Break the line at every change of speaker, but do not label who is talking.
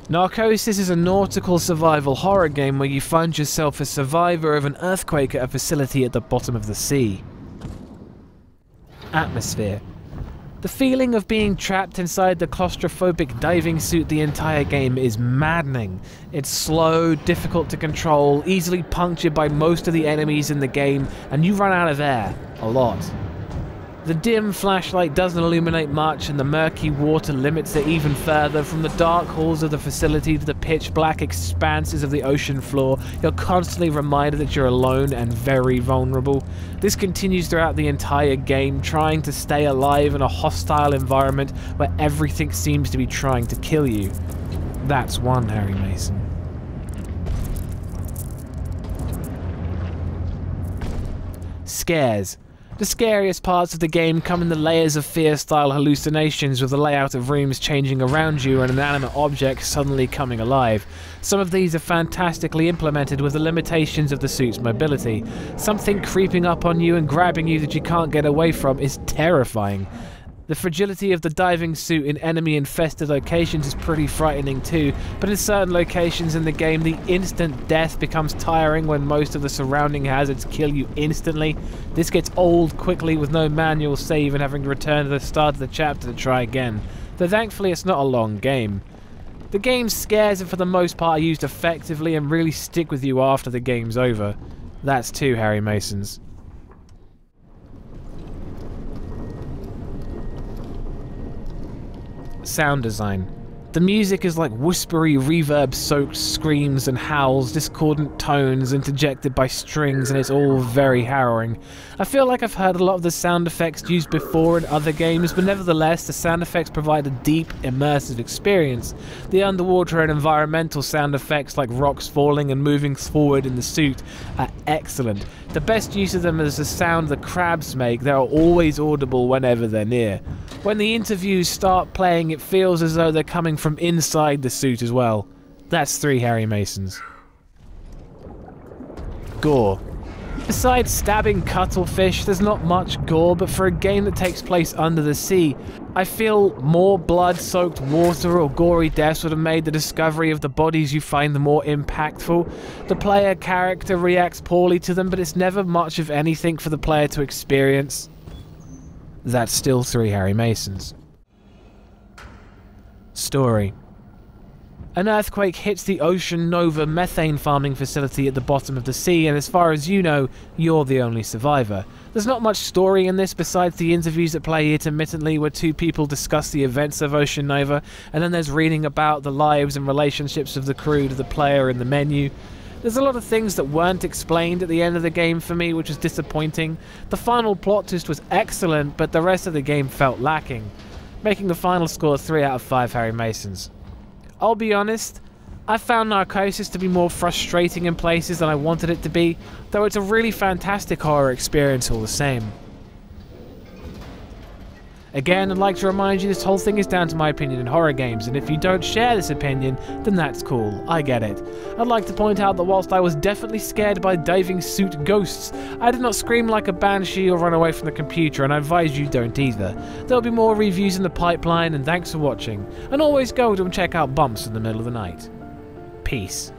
Narcosis is a nautical survival horror game where you find yourself a survivor of an earthquake at a facility at the bottom of the sea. Atmosphere. The feeling of being trapped inside the claustrophobic diving suit the entire game is maddening. It's slow, difficult to control, easily punctured by most of the enemies in the game, and you run out of air. A lot. The dim flashlight doesn't illuminate much, and the murky water limits it even further. From the dark halls of the facility to the pitch black expanses of the ocean floor, you're constantly reminded that you're alone and very vulnerable. This continues throughout the entire game, trying to stay alive in a hostile environment where everything seems to be trying to kill you. That's one Harry Mason. Scares. The scariest parts of the game come in the layers of fear-style hallucinations, with the layout of rooms changing around you and inanimate objects suddenly coming alive. Some of these are fantastically implemented with the limitations of the suit's mobility. Something creeping up on you and grabbing you that you can't get away from is terrifying. The fragility of the diving suit in enemy-infested locations is pretty frightening too, but in certain locations in the game, the instant death becomes tiring when most of the surrounding hazards kill you instantly. This gets old quickly with no manual save and having to return to the start of the chapter to try again, though thankfully it's not a long game. The game's scares are for the most part used effectively and really stick with you after the game's over. That's two Harry Masons. Sound design. The music is like whispery, reverb-soaked screams and howls, discordant tones interjected by strings, and it's all very harrowing. I feel like I've heard a lot of the sound effects used before in other games, but nevertheless, the sound effects provide a deep, immersive experience. The underwater and environmental sound effects, like rocks falling and moving forward in the suit, are excellent. The best use of them is the sound the crabs make. They are always audible whenever they're near. When the interviews start playing, it feels as though they're coming from inside the suit as well. That's three Harry Masons. Gore. Besides stabbing cuttlefish, there's not much gore, but for a game that takes place under the sea, I feel more blood-soaked water or gory deaths would have made the discovery of the bodies you find more impactful. The player character reacts poorly to them, but it's never much of anything for the player to experience. That's still three Harry Masons. Story. An earthquake hits the Ocean Nova methane farming facility at the bottom of the sea, and as far as you know, you're the only survivor. There's not much story in this besides the interviews that play intermittently where two people discuss the events of Ocean Nova, and then there's reading about the lives and relationships of the crew to the player in the menu. There's a lot of things that weren't explained at the end of the game for me, which was disappointing. The final plot twist was excellent, but the rest of the game felt lacking, making the final score 3 out of 5 Harry Masons. I'll be honest, I found Narcosis to be more frustrating in places than I wanted it to be, though it's a really fantastic horror experience all the same. Again, I'd like to remind you this whole thing is down to my opinion in horror games, and if you don't share this opinion, then that's cool, I get it. I'd like to point out that whilst I was definitely scared by diving suit ghosts, I did not scream like a banshee or run away from the computer, and I advise you don't either. There'll be more reviews in the pipeline, and thanks for watching. And always go to and check out Bumps in the Middle of the Night. Peace.